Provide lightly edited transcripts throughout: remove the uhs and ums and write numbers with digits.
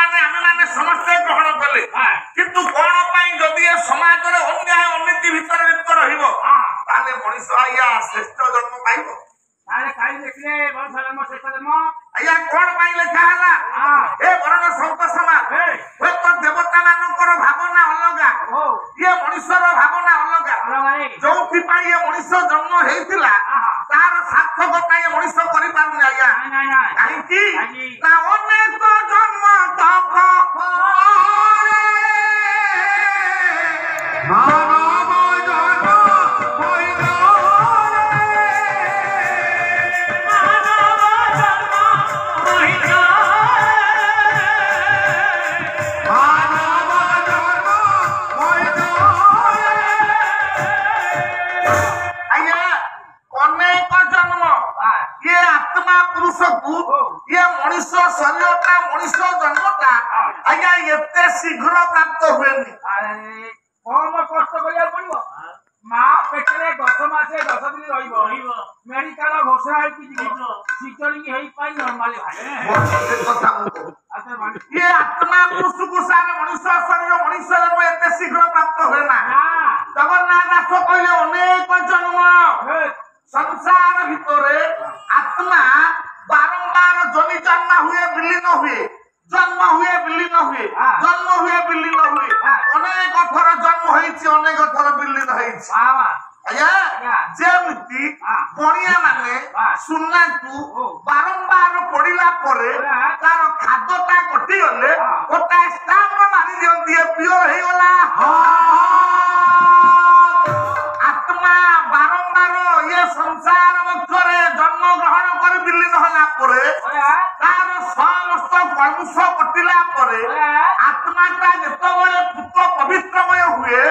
ଆମେ ସମସ୍ତେ ଗ୍ରହଣ କଲେ କିନ୍ତୁ କଣ ପାଇଁ ଯଦି ଏ ସମାଜରେ ଅନ୍ୟାୟ ଅନୀତି ଭିତରେ ଲିପ୍ତ ରହିବ ତାହେଲେ ମଣିଷ ଆଜ୍ଞା ଶ୍ରେଷ୍ଠ ଜନ୍ମ ପାଇବ। ଆଜ୍ଞା କଣ ପାଇଁ ଲେଖା ହେଲା ଏ ବରଣ ସୌତ ସମାଜ ହୁଏତ ଦେବତା ମାନଙ୍କର ଭାବନା ଅଲଗା ଇଏ ମଣିଷର ଭାବନା ଅଲଗା ଯୋଉଥିପାଇଁ ଏ ମଣିଷ ଜନ୍ମ ହେଇଥିଲା ତାର ସାର୍ଥକତା ଏ ମଣିଷ କରିପାରୁନି ଆଜ୍ଞା। କାହିଁକି ନା ଅନେକ ଜନ୍ମ ତପ ମଣିଷ ଶରୀରଟା ମଣିଷ ଜନ୍ମଟା ଆଜ୍ଞା ଏତେ ଶୀଘ୍ର ପ୍ରାପ୍ତ ହୁଏନି। କମ କଷ୍ଟ କରିବାକୁ ପଡିବ। ମା ପେଟରେ 10 ମାସେ 10 ଦିନ ରହିବ ମେଡିକାଲ ଘୋଷଣା ହେଇକି ଯିବ ସିଜରିଂ ହେଇପାରି ନର୍ମାଲି ଇଏ ଆତ୍ମା ପୁରୁଷକୁ ସାର ମଣିଷ ଶରୀର ମଣିଷ ଜନ୍ମ ଏତେ ଶୀଘ୍ର ପ୍ରାପ୍ତ ହୁଏ ନା। ଜଗନ୍ନାଥ ଦାସ କହିଲେ ଅନେକ ଜନ୍ମ ସଂସାର ଭିତରେ ଆତ୍ମା ବାରମ୍ବାର ଜନି ଜନ୍ମ ହୁଏ ବିଲୀନ ହୁଏ ଜନ୍ମ ହୁଏ ବିଲୀନ ହୁଏ ଜନ୍ମ ହୁଏ ବିଲୀନ ହୁଏ ଅନେକ ଥର ଜନ୍ମ ହେଇଛି ଅନେକ ଥର ବିଲୀନ ହେଇଛି। ଆଜ୍ଞା ଯେମିତି ପଣିଆ ମାନେ ସୁନାକୁ ବାରମ୍ବାର ପଡିଲା ପରେ ତାର ଖାଦ୍ୟଟା କଟିଗଲେ ଗୋଟାଏ ଷ୍ଟାମ୍ପ ମାରି ଦିଅନ୍ତି ପିଓର ହେଇଗଲା। ଆତ୍ମା ବାରମ୍ବାର ଇଏ ସଂସାର ମଧ୍ୟରେ ଜନ୍ମ ଗ୍ରହଣ କରି ବିଲୀନ ହେଲା ପରେ ତାର ସମସ୍ତ କଳୁଷ କଟିଲା ପରେ ଆତ୍ମାଟା ଯେତେବେଳେ ପୂତ ପବିତ୍ରମୟ ହୁଏ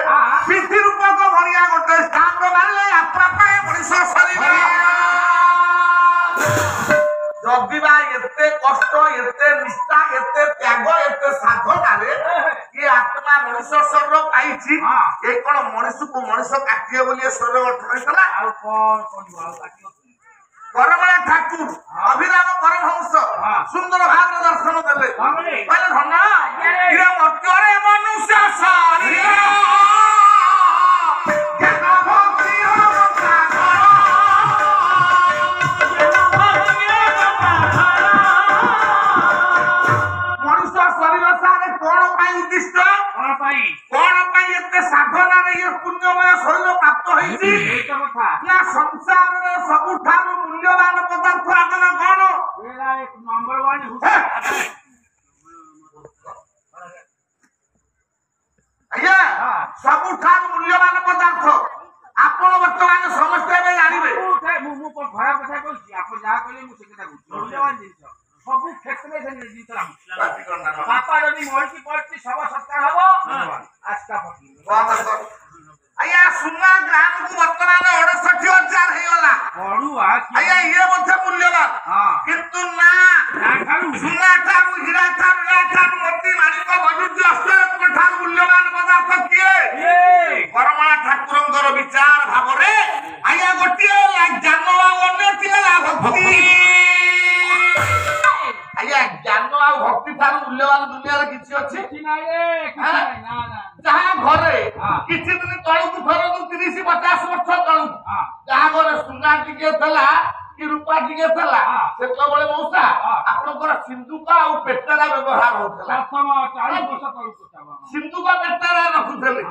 ବିଧି ରୂପକ ଭଳିଆ ଗୋଟେ ସ୍ଥାନ ମାରିଲେ ଆତ୍ମା ପାଇଁ ମଣିଷ ଶରୀର ଜଗିବା ଏତେ କଷ୍ଟ ଏତେ ନିଷ୍ଠା ଏତେ ତ୍ୟାଗ ଏତେ ସାଧନାରେ ଏ ଆତ୍ମା ମଣିଷ ଶରୀର ପାଇଛି। ଏ କଣ ମଣିଷକୁ ମଣିଷ କାଟିବ ବୋଲି ଏ ଶରୀର ଗଠନ ହେଇଥିଲା? କରମଳା ଠାକୁର ଅଭିରାମ ପରମହଂସ ସୁନ୍ଦର ଭାବରେ ଦର୍ଶନ ଦେଲେ କହିଲେ ଧନ ମର୍ତ୍ତ୍ୟରେ ମନୁଷ୍ୟ ଶରୀର ମଣିଷ ଶରୀର ସାରେ କଣ ପାଇଁ ଉଦ୍ଦିଷ୍ଟ କଣ ପାଇଁ ଏତେ ସାଧନାରେ ଇଏ ପୁଣ୍ୟମୟ ଶରୀର ପ୍ରାପ୍ତ ହେଇଛି ନା ସଂସାରରେ ସବୁଠାରୁ ମୂଲ୍ୟବାନ ପଦାର୍ଥ ଆଦନ କଣ? ଆଜ୍ଞା ସବୁଠାରୁ ମୂଲ୍ୟବାନ ପଦାର୍ଥ ଆପଣ ବର୍ତ୍ତମାନ ସମସ୍ତେ ଏବେ ଜାଣିବେ। ମୁଁ ଖରାପ କଥା କହୁଛି ଆପଣ ଯାହା କହିଲେ ମୁଁ ସେ କଥା କହୁଛି ମୂଲ୍ୟବାନ ଜିନିଷ ସବୁ କ୍ଷେତ୍ରରେ ସେ ଜିନିଷ ବାପା ଯଦି ମରିକି ପଡିଛି ଶବ ସତ୍କାର ହବ ଆସ୍ଥା ଆଜ୍ଞା ସୁନା ଗ୍ରାମକୁ ବର୍ତ୍ତମାନ 68,000 ହେଇଗଲା। ଆଜ୍ଞା ଇଏ ମଧ୍ୟ ମୂଲ୍ୟବାନ କିନ୍ତୁ ନା ସୁନା ଠାରୁ ହୀରା ଠାରୁ ମୋତି ମାଣିକ ବୈଦୁର୍ଯ୍ୟ ଅଷ୍ଟରତ୍ନ ଠାରୁ ମୂଲ୍ୟବାନ ପଦାର୍ଥ କିଏ? କରମଳା ଠାକୁରଙ୍କର ବିଚାର ଭାବରେ ଆଜ୍ଞା ଗୋଟିଏ ଜ୍ଞାନ ଆଉ ଅନ୍ୟଟି ହେଲା ଭକ୍ତି। ଆଜ୍ଞା ଜ୍ଞାନ ଆଉ ଭକ୍ତି ଠାରୁ ମୂଲ୍ୟବାନ ଦୁନିଆରେ କିଛି ଅଛି? ଯାହା ଘରେ କିଛି ଦିନ ତଳକୁ ଧରନ୍ତୁ 30-50 ବର୍ଷ ତଳକୁ ଯାହା ଘରେ ସୁନା ଟିକେ ଥିଲା କି ରୂପା ଟିକେ ଥିଲା ସେତେବେଳେ ମଉସା ଆପଣଙ୍କର ସିନ୍ଦୁକ ଆଉ ପେଟରା ବ୍ୟବହାର ହଉଥିଲା। ସିନ୍ଦୁକ ପେଟରା ରଖୁଥିଲେ।